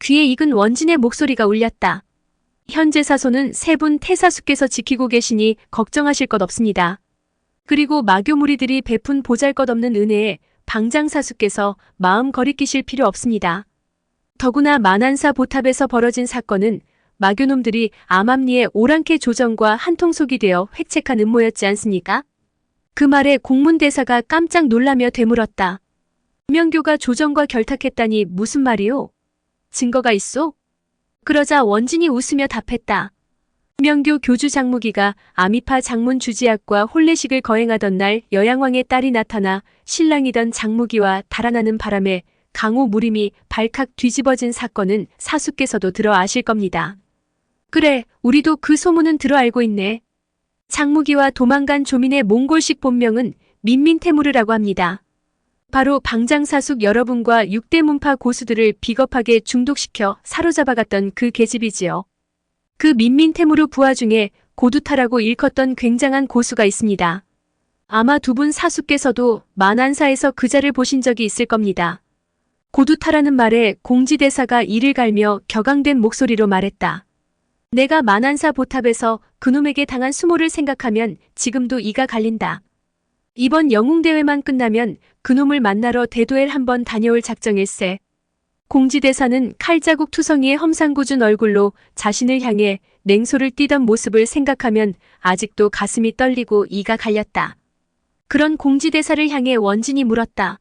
귀에 익은 원진의 목소리가 울렸다. 현재 사소는 세 분 태사수께서 지키고 계시니 걱정하실 것 없습니다. 그리고 마교 무리들이 베푼 보잘것없는 은혜에 방장사수께서 마음 거리끼실 필요 없습니다. 더구나 만안사 보탑에서 벌어진 사건은 마교놈들이 암암리의 오랑캐 조정과 한통속이 되어 획책한 음모였지 않습니까? 그 말에 공문대사가 깜짝 놀라며 되물었다. 명교가 조정과 결탁했다니 무슨 말이오? 증거가 있소? 그러자 원진이 웃으며 답했다. 명교 교주 장무기가 아미파 장문 주지학과 혼례식을 거행하던 날 여양왕의 딸이 나타나 신랑이던 장무기와 달아나는 바람에 강호 무림이 발칵 뒤집어진 사건은 사수께서도 들어 아실 겁니다. 그래, 우리도 그 소문은 들어 알고 있네. 장무기와 도망간 조민의 몽골식 본명은 민민태무르라고 합니다. 바로 방장사숙 여러분과 6대 문파 고수들을 비겁하게 중독시켜 사로잡아갔던 그 계집이지요. 그 민민태무르 부하 중에 고두타라고 일컫던 굉장한 고수가 있습니다. 아마 두 분 사수께서도 만안사에서 그자를 보신 적이 있을 겁니다. 고두타라는 말에 공지대사가 이를 갈며 격앙된 목소리로 말했다. 내가 만안사 보탑에서 그놈에게 당한 수모를 생각하면 지금도 이가 갈린다. 이번 영웅대회만 끝나면 그놈을 만나러 대도엘 한번 다녀올 작정일세. 공지대사는 칼자국 투성이의 험상궂은 얼굴로 자신을 향해 냉소를 띠던 모습을 생각하면 아직도 가슴이 떨리고 이가 갈렸다. 그런 공지대사를 향해 원진이 물었다.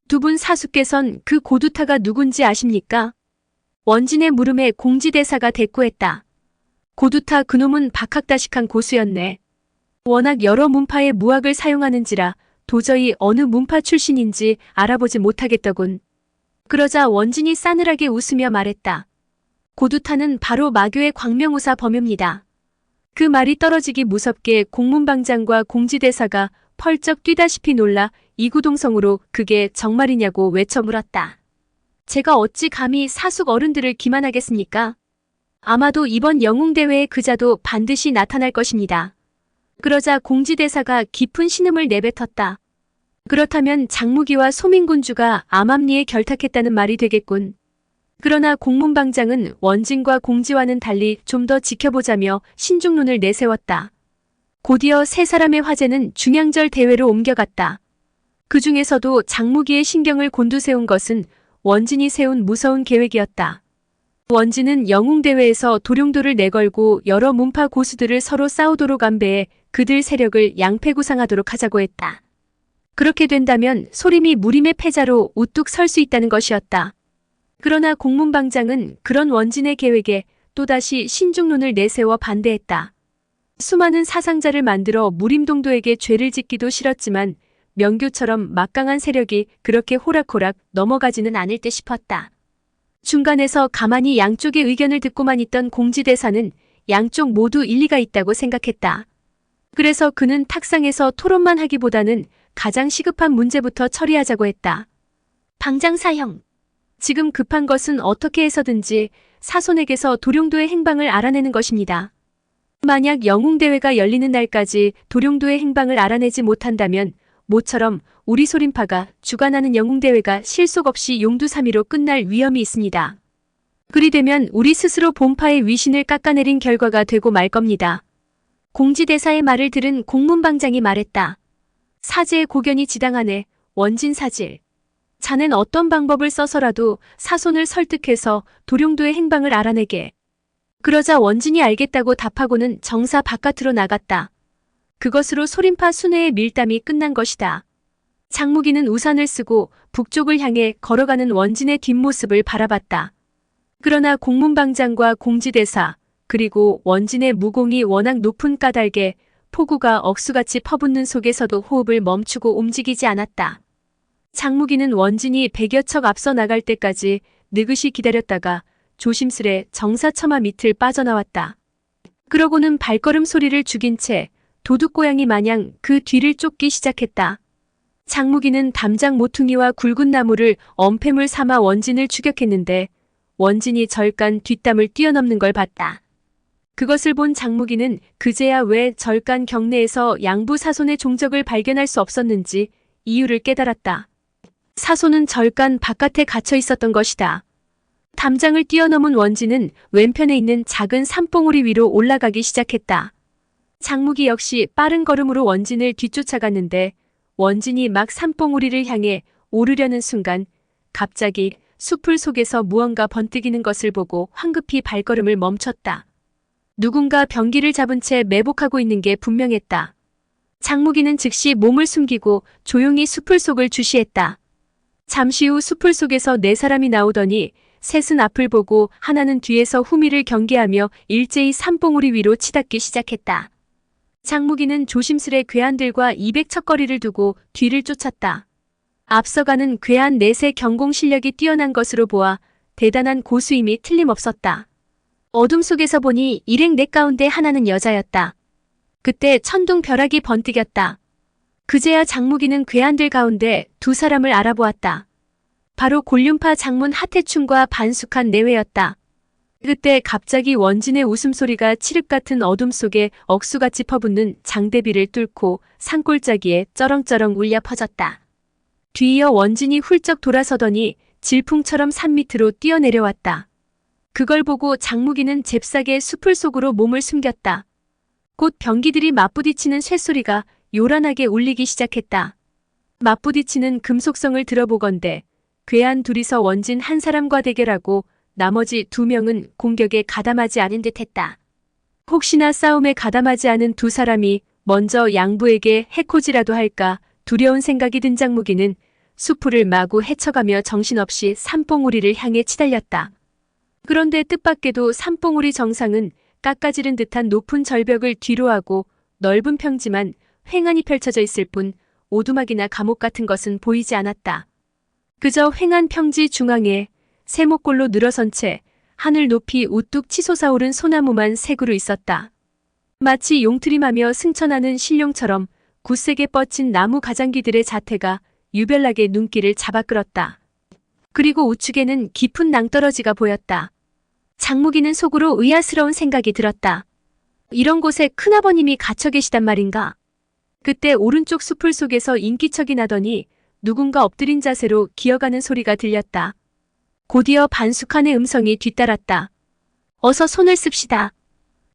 두 분 사수께선 그 고두타가 누군지 아십니까? 원진의 물음에 공지대사가 대꾸했다. 고두타 그놈은 박학다식한 고수였네. 워낙 여러 문파의 무학을 사용하는지라 도저히 어느 문파 출신인지 알아보지 못하겠더군. 그러자 원진이 싸늘하게 웃으며 말했다. 고두타는 바로 마교의 광명우사 범유입니다. 그 말이 떨어지기 무섭게 공문방장과 공지대사가 펄쩍 뛰다시피 놀라 이구동성으로 그게 정말이냐고 외쳐 물었다. 제가 어찌 감히 사숙 어른들을 기만하겠습니까? 아마도 이번 영웅대회에 그자도 반드시 나타날 것입니다. 그러자 공지대사가 깊은 신음을 내뱉었다. 그렇다면 장무기와 소민군주가 암암리에 결탁했다는 말이 되겠군. 그러나 공문방장은 원진과 공지와는 달리 좀 더 지켜보자며 신중론을 내세웠다. 곧이어 세 사람의 화제는 중양절 대회로 옮겨갔다. 그 중에서도 장무기의 신경을 곤두세운 것은 원진이 세운 무서운 계획이었다. 원진은 영웅대회에서 도룡도를 내걸고 여러 문파 고수들을 서로 싸우도록 안배해 그들 세력을 양패구상하도록 하자고 했다. 그렇게 된다면 소림이 무림의 패자로 우뚝 설 수 있다는 것이었다. 그러나 공문방장은 그런 원진의 계획에 또다시 신중론을 내세워 반대했다. 수많은 사상자를 만들어 무림동도에게 죄를 짓기도 싫었지만 명교처럼 막강한 세력이 그렇게 호락호락 넘어가지는 않을 듯 싶었다. 중간에서 가만히 양쪽의 의견을 듣고만 있던 공지대사는 양쪽 모두 일리가 있다고 생각했다. 그래서 그는 탁상에서 토론만 하기보다는 가장 시급한 문제부터 처리하자고 했다. 방장사형, 지금 급한 것은 어떻게 해서든지 사손에게서 도룡도의 행방을 알아내는 것입니다. 만약 영웅대회가 열리는 날까지 도룡도의 행방을 알아내지 못한다면 모처럼 우리 소림파가 주관하는 영웅대회가 실속 없이 용두사미로 끝날 위험이 있습니다. 그리 되면 우리 스스로 본파의 위신을 깎아내린 결과가 되고 말 겁니다. 공지대사의 말을 들은 공문방장이 말했다. 사제의 고견이 지당하네. 원진사질. 자넨 어떤 방법을 써서라도 사손을 설득해서 도룡도의 행방을 알아내게. 그러자 원진이 알겠다고 답하고는 정사 바깥으로 나갔다. 그것으로 소림파 순회의 밀담이 끝난 것이다. 장무기는 우산을 쓰고 북쪽을 향해 걸어가는 원진의 뒷모습을 바라봤다. 그러나 공문방장과 공지대사 그리고 원진의 무공이 워낙 높은 까닭에 폭우가 억수같이 퍼붓는 속에서도 호흡을 멈추고 움직이지 않았다. 장무기는 원진이 100여 척 앞서 나갈 때까지 느긋이 기다렸다가 조심스레 정사처마 밑을 빠져나왔다. 그러고는 발걸음 소리를 죽인 채 도둑고양이 마냥 그 뒤를 쫓기 시작했다. 장무기는 담장 모퉁이와 굵은 나무를 엄폐물 삼아 원진을 추격했는데 원진이 절간 뒷담을 뛰어넘는 걸 봤다. 그것을 본 장무기는 그제야 왜 절간 경내에서 양부 사손의 종적을 발견할 수 없었는지 이유를 깨달았다. 사손은 절간 바깥에 갇혀 있었던 것이다. 담장을 뛰어넘은 원진은 왼편에 있는 작은 산봉우리 위로 올라가기 시작했다. 장무기 역시 빠른 걸음으로 원진을 뒤쫓아갔는데 원진이 막 산봉우리를 향해 오르려는 순간 갑자기 숲풀 속에서 무언가 번뜩이는 것을 보고 황급히 발걸음을 멈췄다. 누군가 병기를 잡은 채 매복하고 있는 게 분명했다. 장무기는 즉시 몸을 숨기고 조용히 숲풀 속을 주시했다. 잠시 후 숲풀 속에서 네 사람이 나오더니 셋은 앞을 보고 하나는 뒤에서 후미를 경계하며 일제히 산봉우리 위로 치닫기 시작했다. 장무기는 조심스레 괴한들과 200척거리를 두고 뒤를 쫓았다. 앞서가는 괴한 넷의 경공 실력이 뛰어난 것으로 보아 대단한 고수임이 틀림없었다. 어둠 속에서 보니 일행 넷 가운데 하나는 여자였다. 그때 천둥 벼락이 번뜩였다. 그제야 장무기는 괴한들 가운데 두 사람을 알아보았다. 바로 골륜파 장문 하태충과 반숙한 내외였다. 그때 갑자기 원진의 웃음소리가 칠흑 같은 어둠 속에 억수같이 퍼붓는 장대비를 뚫고 산골짜기에 쩌렁쩌렁 울려 퍼졌다. 뒤이어 원진이 훌쩍 돌아서더니 질풍처럼 산 밑으로 뛰어내려왔다. 그걸 보고 장무기는 잽싸게 숲을 속으로 몸을 숨겼다. 곧 병기들이 맞부딪히는 쇳소리가 요란하게 울리기 시작했다. 맞부딪히는 금속성을 들어보건대 괴한 둘이서 원진 한 사람과 대결하고 나머지 두 명은 공격에 가담하지 않은 듯했다. 혹시나 싸움에 가담하지 않은 두 사람이 먼저 양부에게 해코지라도 할까 두려운 생각이 든 장무기는 수풀을 마구 헤쳐가며 정신없이 산봉우리를 향해 치달렸다. 그런데 뜻밖에도 산봉우리 정상은 깎아지른 듯한 높은 절벽을 뒤로하고 넓은 평지만 횡하니 펼쳐져 있을 뿐 오두막이나 감옥 같은 것은 보이지 않았다. 그저 횡한 평지 중앙에 세모꼴로 늘어선 채 하늘 높이 우뚝 치솟아오른 소나무만 세 그루 있었다. 마치 용트림하며 승천하는 신룡처럼 굳세게 뻗친 나무 가장기들의 자태가 유별나게 눈길을 잡아 끌었다. 그리고 우측에는 깊은 낭떠러지가 보였다. 장무기는 속으로 의아스러운 생각이 들었다. 이런 곳에 큰아버님이 갇혀 계시단 말인가? 그때 오른쪽 숲풀 속에서 인기척이 나더니 누군가 엎드린 자세로 기어가는 소리가 들렸다. 곧이어 반숙한의 음성이 뒤따랐다. 어서 손을 씁시다.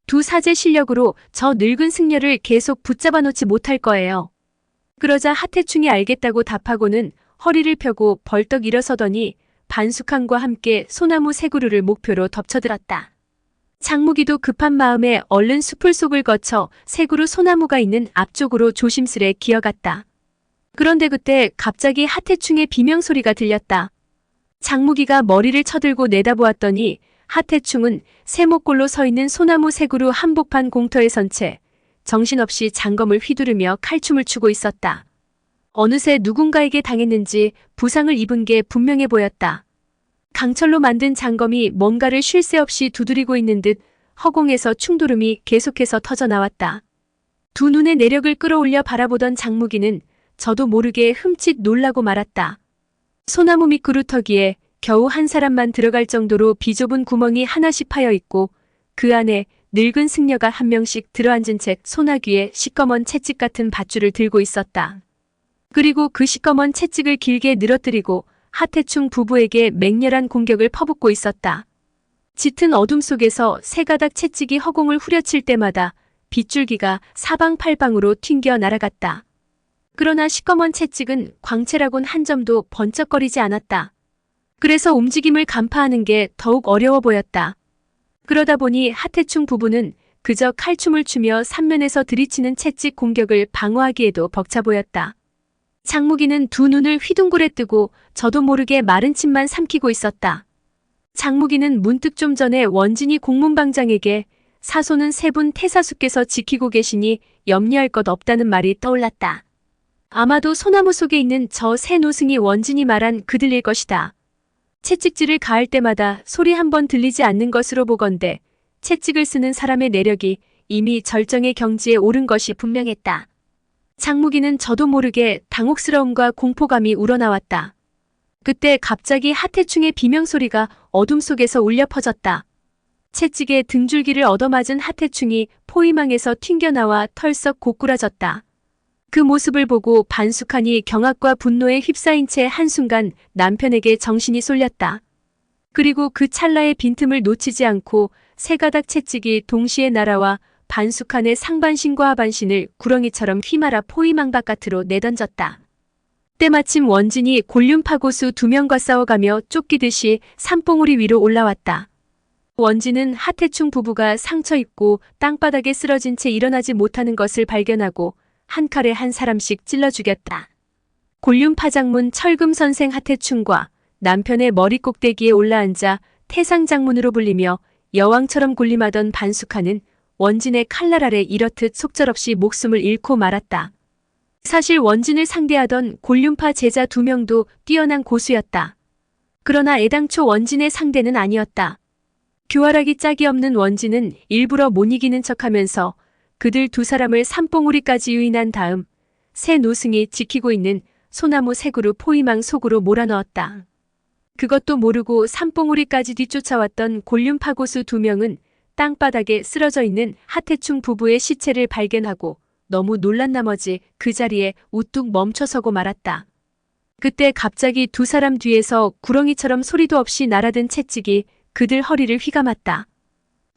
두 사제 실력으로 저 늙은 승려를 계속 붙잡아 놓지 못할 거예요. 그러자 하태충이 알겠다고 답하고는 허리를 펴고 벌떡 일어서더니 반숙한과 함께 소나무 세 그루를 목표로 덮쳐들었다. 장무기도 급한 마음에 얼른 숲풀 속을 거쳐 세 그루 소나무가 있는 앞쪽으로 조심스레 기어갔다. 그런데 그때 갑자기 하태충의 비명소리가 들렸다. 장무기가 머리를 쳐들고 내다보았더니 하태충은 세모꼴로 서 있는 소나무 세 그루 한복판 공터에 선 채 정신없이 장검을 휘두르며 칼춤을 추고 있었다. 어느새 누군가에게 당했는지 부상을 입은 게 분명해 보였다. 강철로 만든 장검이 뭔가를 쉴 새 없이 두드리고 있는 듯 허공에서 충돌음이 계속해서 터져나왔다. 두 눈의 내력을 끌어올려 바라보던 장무기는 저도 모르게 흠칫 놀라고 말았다. 소나무 밑 그루터기에 겨우 한 사람만 들어갈 정도로 비좁은 구멍이 하나씩 파여 있고 그 안에 늙은 승려가 한 명씩 들어앉은 채 소나귀에 시꺼먼 채찍 같은 밧줄을 들고 있었다. 그리고 그 시꺼먼 채찍을 길게 늘어뜨리고 하태충 부부에게 맹렬한 공격을 퍼붓고 있었다. 짙은 어둠 속에서 세 가닥 채찍이 허공을 후려칠 때마다 빗줄기가 사방팔방으로 튕겨 날아갔다. 그러나 시꺼먼 채찍은 광채라곤 한 점도 번쩍거리지 않았다. 그래서 움직임을 간파하는 게 더욱 어려워 보였다. 그러다 보니 하태충 부부는 그저 칼춤을 추며 삼면에서 들이치는 채찍 공격을 방어하기에도 벅차 보였다. 장무기는 두 눈을 휘둥그레 뜨고 저도 모르게 마른 침만 삼키고 있었다. 장무기는 문득 좀 전에 원진이 공문방장에게 사소는 세 분 태사수께서 지키고 계시니 염려할 것 없다는 말이 떠올랐다. 아마도 소나무 속에 있는 저 새 노승이 원진이 말한 그들일 것이다. 채찍질을 가할 때마다 소리 한 번 들리지 않는 것으로 보건대 채찍을 쓰는 사람의 내력이 이미 절정의 경지에 오른 것이 분명했다. 장무기는 저도 모르게 당혹스러움과 공포감이 우러나왔다. 그때 갑자기 하태충의 비명소리가 어둠 속에서 울려 퍼졌다. 채찍에 등줄기를 얻어맞은 하태충이 포위망에서 튕겨나와 털썩 고꾸라졌다. 그 모습을 보고 반숙하니 경악과 분노에 휩싸인 채 한순간 남편에게 정신이 쏠렸다. 그리고 그 찰나의 빈틈을 놓치지 않고 세 가닥 채찍이 동시에 날아와 반숙한의 상반신과 하반신을 구렁이처럼 휘말아 포위망 바깥으로 내던졌다. 때마침 원진이 골륜파고수 2명과 싸워가며 쫓기듯이 산봉우리 위로 올라왔다. 원진은 하태충 부부가 상처 입고 땅바닥에 쓰러진 채 일어나지 못하는 것을 발견하고 한 칼에 한 사람씩 찔러 죽였다. 골륜파장문 철금선생 하태충과 남편의 머리 꼭대기에 올라앉아 태상장문으로 불리며 여왕처럼 군림하던 반숙하는 원진의 칼날 아래 이렇듯 속절없이 목숨을 잃고 말았다. 사실 원진을 상대하던 골륜파 제자 2명도 뛰어난 고수였다. 그러나 애당초 원진의 상대는 아니었다. 교활하기 짝이 없는 원진은 일부러 못 이기는 척하면서 그들 2사람을 산봉우리까지 유인한 다음 새 노승이 지키고 있는 소나무 새 그루 포위망 속으로 몰아넣었다. 그것도 모르고 산봉우리까지 뒤쫓아왔던 골륜파고수 2명은 땅바닥에 쓰러져 있는 하태충 부부의 시체를 발견하고 너무 놀란 나머지 그 자리에 우뚝 멈춰서고 말았다. 그때 갑자기 2사람 뒤에서 구렁이처럼 소리도 없이 날아든 채찍이 그들 허리를 휘감았다.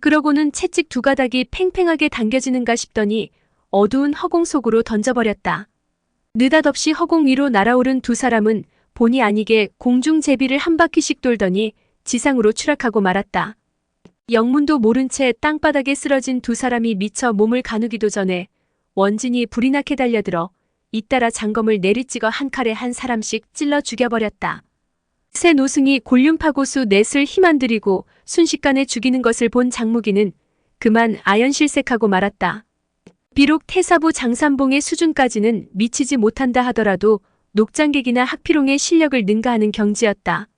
그러고는 채찍 2가닥이 팽팽하게 당겨지는가 싶더니 어두운 허공 속으로 던져버렸다. 느닷없이 허공 위로 날아오른 2사람은 본의 아니게 공중제비를 한 바퀴씩 돌더니 지상으로 추락하고 말았다. 영문도 모른 채 땅바닥에 쓰러진 2사람이 미처 몸을 가누기도 전에 원진이 불이 나게 달려들어 잇따라 장검을 내리찍어 한 칼에 한 사람씩 찔러 죽여버렸다. 새 노승이 골륜파고수 넷을 힘 안 들이고 순식간에 죽이는 것을 본 장무기는 그만 아연실색하고 말았다. 비록 태사부 장산봉의 수준까지는 미치지 못한다 하더라도 녹장객이나 학피롱의 실력을 능가하는 경지였다.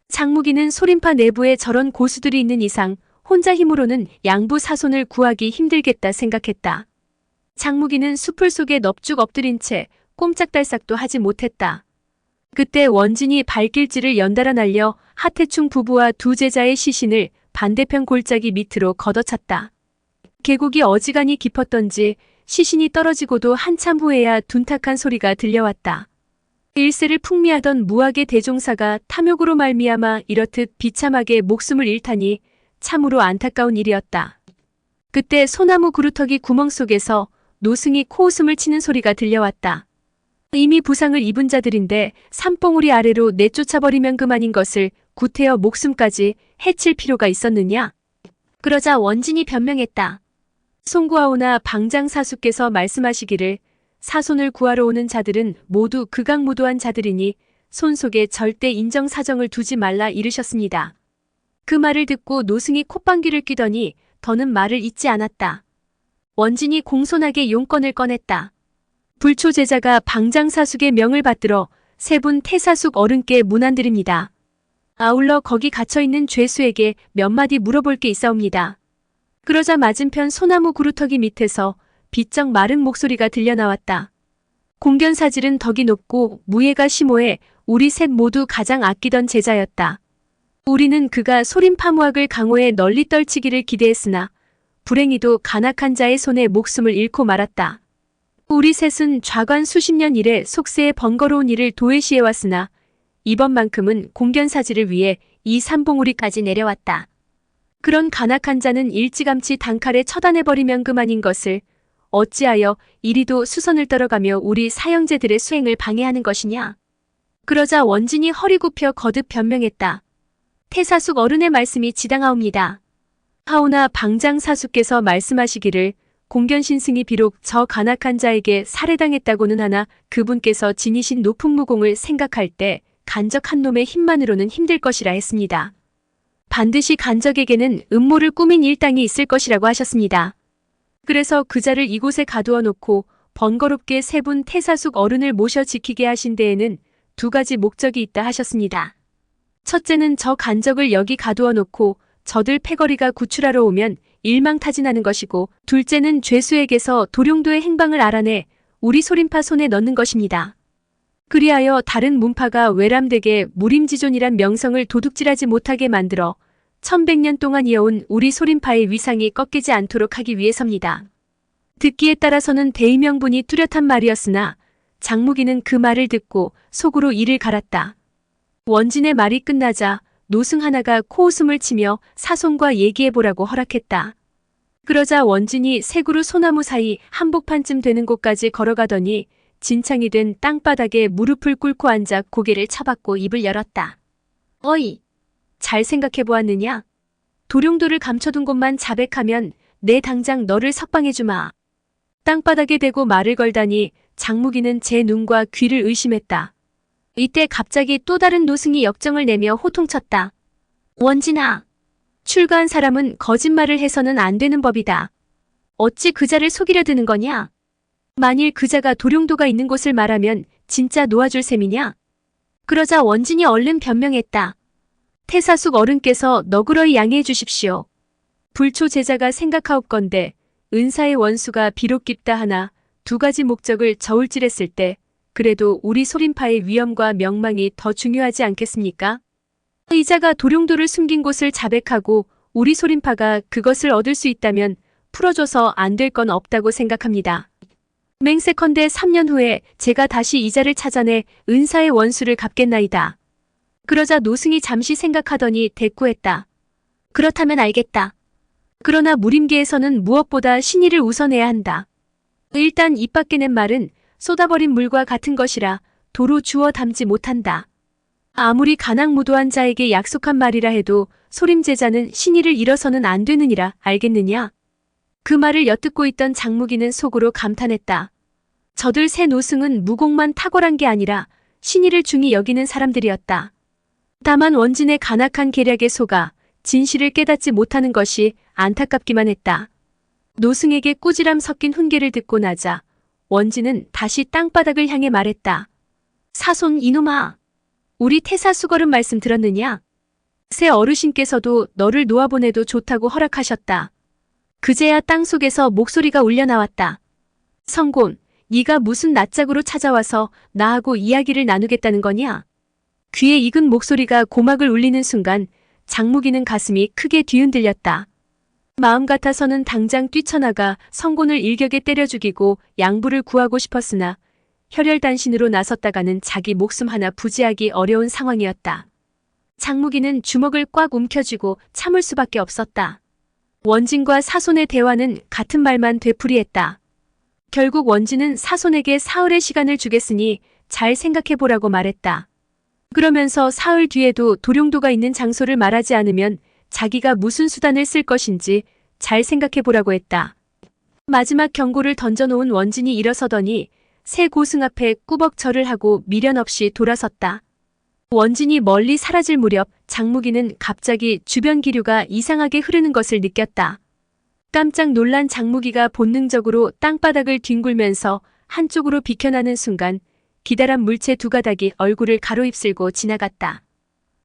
장무기는 소림파 내부에 저런 고수들이 있는 이상 혼자 힘으로는 양부 사손을 구하기 힘들겠다 생각했다. 장무기는 수풀 속에 넙죽 엎드린 채 꼼짝달싹도 하지 못했다. 그때 원진이 발길질을 연달아 날려 하태충 부부와 2 제자의 시신을 반대편 골짜기 밑으로 걷어찼다. 계곡이 어지간히 깊었던지 시신이 떨어지고도 한참 후에야 둔탁한 소리가 들려왔다. 일세를 풍미하던 무학의 대종사가 탐욕으로 말미암아 이렇듯 비참하게 목숨을 잃다니 참으로 안타까운 일이었다. 그때 소나무 그루터기 구멍 속에서 노승이 코웃음을 치는 소리가 들려왔다. 이미 부상을 입은 자들인데 산봉우리 아래로 내쫓아버리면 그만인 것을 구태여 목숨까지 해칠 필요가 있었느냐? 그러자 원진이 변명했다. 송구하오나 방장사수께서 말씀하시기를 사손을 구하러 오는 자들은 모두 극악무도한 자들이니 손 속에 절대 인정사정을 두지 말라 이르셨습니다. 그 말을 듣고 노승이 콧방귀를 뀌더니 더는 말을 잇지 않았다. 원진이 공손하게 용건을 꺼냈다. 불초 제자가 방장사숙의 명을 받들어 3분 태사숙 어른께 문안드립니다. 아울러 거기 갇혀있는 죄수에게 몇 마디 물어볼 게 있사옵니다. 그러자 맞은편 소나무 구루터기 밑에서 비쩍 마른 목소리가 들려나왔다. 공견사질은 덕이 높고 무예가 심오해 우리 셋 모두 가장 아끼던 제자였다. 우리는 그가 소림파무학을 강호에 널리 떨치기를 기대했으나 불행히도 간악한 자의 손에 목숨을 잃고 말았다. 우리 셋은 좌관 수십 년 이래 속세에 번거로운 일을 도외시해왔으나 이번만큼은 공견사지를 위해 이 산봉우리까지 내려왔다. 그런 간악한 자는 일찌감치 단칼에 처단해버리면 그만인 것을 어찌하여 이리도 수선을 떨어가며 우리 사형제들의 수행을 방해하는 것이냐. 그러자 원진이 허리 굽혀 거듭 변명했다. 태사숙 어른의 말씀이 지당하옵니다. 하오나 방장사수께서 말씀하시기를 공견신승이 비록 저 간악한 자에게 살해당했다고는 하나 그분께서 지니신 높은 무공을 생각할 때 간적 한 놈의 힘만으로는 힘들 것이라 했습니다. 반드시 간적에게는 음모를 꾸민 일당이 있을 것이라고 하셨습니다. 그래서 그자를 이곳에 가두어 놓고 번거롭게 3분 태사숙 어른을 모셔 지키게 하신 데에는 2가지 목적이 있다 하셨습니다. 첫째는 저 간적을 여기 가두어 놓고 저들 패거리가 구출하러 오면 일망타진하는 것이고, 둘째는 죄수에게서 도룡도의 행방을 알아내 우리 소림파 손에 넣는 것입니다. 그리하여 다른 문파가 외람되게 무림지존이란 명성을 도둑질하지 못하게 만들어 1100년 동안 이어온 우리 소림파의 위상이 꺾이지 않도록 하기 위해서입니다. 듣기에 따라서는 대의명분이 뚜렷한 말이었으나 장무기는 그 말을 듣고 속으로 이를 갈았다. 원진의 말이 끝나자 노승 하나가 코웃음을 치며 사손과 얘기해보라고 허락했다. 그러자 원진이 세 그루 소나무 사이 한복판쯤 되는 곳까지 걸어가더니 진창이 된 땅바닥에 무릎을 꿇고 앉아 고개를 쳐박고 입을 열었다. 어이, 잘 생각해보았느냐? 도룡도를 감춰둔 곳만 자백하면 내 당장 너를 석방해주마. 땅바닥에 대고 말을 걸다니 장무기는 제 눈과 귀를 의심했다. 이때 갑자기 또 다른 노승이 역정을 내며 호통쳤다. 원진아, 출가한 사람은 거짓말을 해서는 안 되는 법이다. 어찌 그자를 속이려 드는 거냐? 만일 그자가 도룡도가 있는 곳을 말하면 진짜 놓아줄 셈이냐? 그러자 원진이 얼른 변명했다. 태사숙 어른께서 너그러이 양해해 주십시오. 불초 제자가 생각하옵건대 은사의 원수가 비록 깊다 하나 두 가지 목적을 저울질했을 때 그래도 우리 소림파의 위엄과 명망이 더 중요하지 않겠습니까? 이자가 도룡도를 숨긴 곳을 자백하고 우리 소림파가 그것을 얻을 수 있다면 풀어줘서 안 될 건 없다고 생각합니다. 맹세컨대 3년 후에 제가 다시 이자를 찾아내 은사의 원수를 갚겠나이다. 그러자 노승이 잠시 생각하더니 대꾸했다. 그렇다면 알겠다. 그러나 무림계에서는 무엇보다 신의를 우선해야 한다. 일단 입 밖에 낸 말은 쏟아버린 물과 같은 것이라 도로 주워 담지 못한다. 아무리 가난무도한 자에게 약속한 말이라 해도 소림제자는 신의를 잃어서는 안 되느니라 알겠느냐? 그 말을 엿듣고 있던 장무기는 속으로 감탄했다. 저들 새 노승은 무공만 탁월한 게 아니라 신의를 중히 여기는 사람들이었다. 다만 원진의 간악한 계략에 속아 진실을 깨닫지 못하는 것이 안타깝기만 했다. 노승에게 꾸지람 섞인 훈계를 듣고 나자 원진은 다시 땅바닥을 향해 말했다. 사손 이놈아, 우리 태사수거름 말씀 들었느냐? 새 어르신께서도 너를 놓아보내도 좋다고 허락하셨다. 그제야 땅속에서 목소리가 울려나왔다. 성곤, 네가 무슨 낯짝으로 찾아와서 나하고 이야기를 나누겠다는 거냐? 귀에 익은 목소리가 고막을 울리는 순간 장무기는 가슴이 크게 뒤흔들렸다. 마음 같아서는 당장 뛰쳐나가 성곤을 일격에 때려 죽이고 양부를 구하고 싶었으나 혈혈단신으로 나섰다가는 자기 목숨 하나 부지하기 어려운 상황이었다. 장무기는 주먹을 꽉 움켜쥐고 참을 수밖에 없었다. 원진과 사손의 대화는 같은 말만 되풀이했다. 결국 원진은 사손에게 사흘의 시간을 주겠으니 잘 생각해보라고 말했다. 그러면서 사흘 뒤에도 도룡도가 있는 장소를 말하지 않으면 자기가 무슨 수단을 쓸 것인지 잘 생각해보라고 했다. 마지막 경고를 던져놓은 원진이 일어서더니 새 고승 앞에 꾸벅 절을 하고 미련 없이 돌아섰다. 원진이 멀리 사라질 무렵 장무기는 갑자기 주변 기류가 이상하게 흐르는 것을 느꼈다. 깜짝 놀란 장무기가 본능적으로 땅바닥을 뒹굴면서 한쪽으로 비켜나는 순간 기다란 물체 두 가닥이 얼굴을 가로입술고 지나갔다.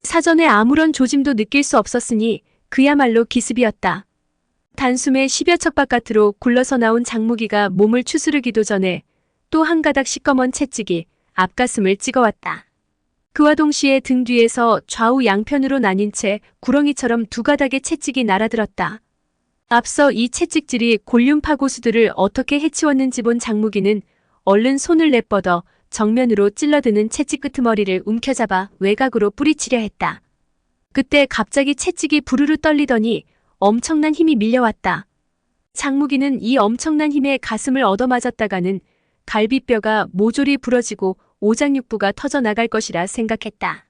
사전에 아무런 조짐도 느낄 수 없었으니 그야말로 기습이었다. 단숨에 10여 척 바깥으로 굴러서 나온 장무기가 몸을 추스르기도 전에 또 한 가닥 시꺼먼 채찍이 앞가슴을 찍어왔다. 그와 동시에 등 뒤에서 좌우 양편으로 나뉜 채 구렁이처럼 두 가닥의 채찍이 날아들었다. 앞서 이 채찍질이 골륜파 고수들을 어떻게 해치웠는지 본 장무기는 얼른 손을 내뻗어 정면으로 찔러드는 채찍 끄트머리를 움켜잡아 외곽으로 뿌리치려 했다. 그때 갑자기 채찍이 부르르 떨리더니 엄청난 힘이 밀려왔다. 장무기는 이 엄청난 힘에 가슴을 얻어맞았다가는 갈비뼈가 모조리 부러지고 오장육부가 터져나갈 것이라 생각했다.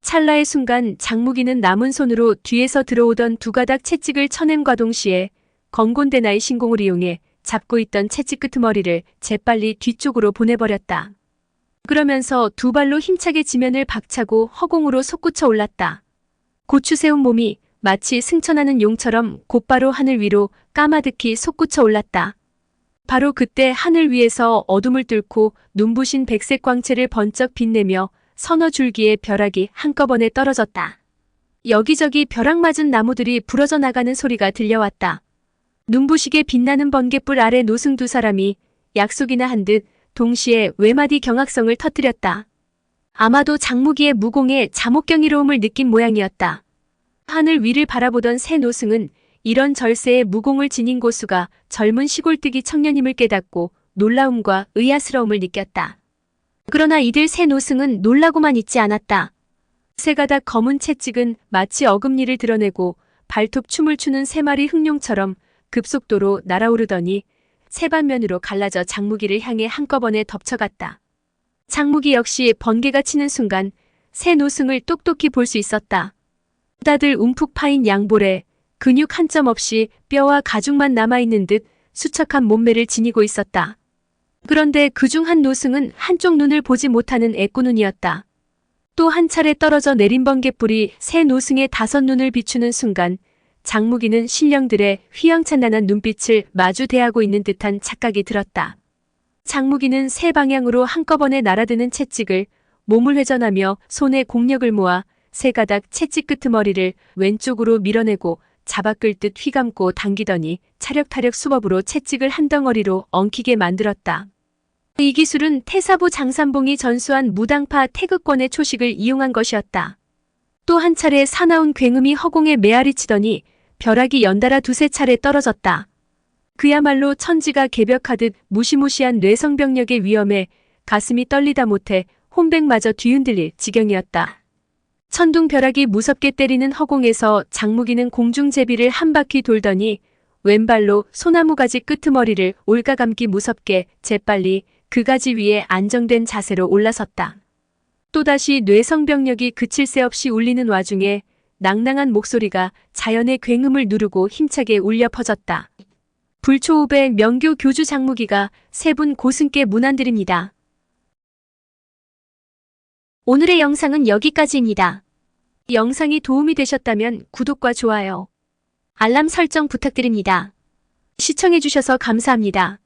찰나의 순간 장무기는 남은 손으로 뒤에서 들어오던 두 가닥 채찍을 쳐냄과 동시에 건곤대나의 신공을 이용해 잡고 있던 채찍 끄트머리를 재빨리 뒤쪽으로 보내버렸다. 그러면서 두 발로 힘차게 지면을 박차고 허공으로 솟구쳐 올랐다. 고추 세운 몸이 마치 승천하는 용처럼 곧바로 하늘 위로 까마득히 솟구쳐 올랐다. 바로 그때 하늘 위에서 어둠을 뚫고 눈부신 백색 광채를 번쩍 빛내며 서너 줄기의 벼락이 한꺼번에 떨어졌다. 여기저기 벼락 맞은 나무들이 부러져 나가는 소리가 들려왔다. 눈부시게 빛나는 번갯불 아래 노승 두 사람이 약속이나 한 듯 동시에 외마디 경악성을 터뜨렸다. 아마도 장무기의 무공에 자목경이로움을 느낀 모양이었다. 하늘 위를 바라보던 새 노승은 이런 절세의 무공을 지닌 고수가 젊은 시골뜨기 청년임을 깨닫고 놀라움과 의아스러움을 느꼈다. 그러나 이들 새 노승은 놀라고만 있지 않았다. 세 가닥 검은 채찍은 마치 어금니를 드러내고 발톱 춤을 추는 세 마리 흑룡처럼 급속도로 날아오르더니 세 반면으로 갈라져 장무기를 향해 한꺼번에 덮쳐갔다. 장무기 역시 번개가 치는 순간 새 노승을 똑똑히 볼 수 있었다. 다들 움푹 파인 양볼에 근육 한 점 없이 뼈와 가죽만 남아있는 듯 수척한 몸매를 지니고 있었다. 그런데 그중 한 노승은 한쪽 눈을 보지 못하는 애꾸눈이었다. 또 한 차례 떨어져 내린 번개불이 새 노승의 5눈을 비추는 순간 장무기는 신령들의 휘황찬란한 눈빛을 마주 대하고 있는 듯한 착각이 들었다. 장무기는 세 방향으로 한꺼번에 날아드는 채찍을 몸을 회전하며 손에 공력을 모아 세 가닥 채찍 끄트머리를 왼쪽으로 밀어내고 잡아 끌듯 휘감고 당기더니 차력타력 수법으로 채찍을 한 덩어리로 엉키게 만들었다. 이 기술은 태사부 장산봉이 전수한 무당파 태극권의 초식을 이용한 것이었다. 또 한 차례 사나운 굉음이 허공에 메아리치더니 벼락이 연달아 두세 차례 떨어졌다. 그야말로 천지가 개벽하듯 무시무시한 뇌성병력의 위험에 가슴이 떨리다 못해 혼백마저 뒤흔들릴 지경이었다. 천둥벼락이 무섭게 때리는 허공에서 장무기는 공중제비를 한 바퀴 돌더니 왼발로 소나무 가지 끄트머리를 올가감기 무섭게 재빨리 그 가지 위에 안정된 자세로 올라섰다. 또다시 뇌성병력이 그칠 새 없이 울리는 와중에 낭낭한 목소리가 자연의 굉음을 누르고 힘차게 울려 퍼졌다. 불초읍의 명교 교주 장무기가 세 분 고승께 문안드립니다. 오늘의 영상은 여기까지입니다. 영상이 도움이 되셨다면 구독과 좋아요, 알람 설정 부탁드립니다. 시청해주셔서 감사합니다.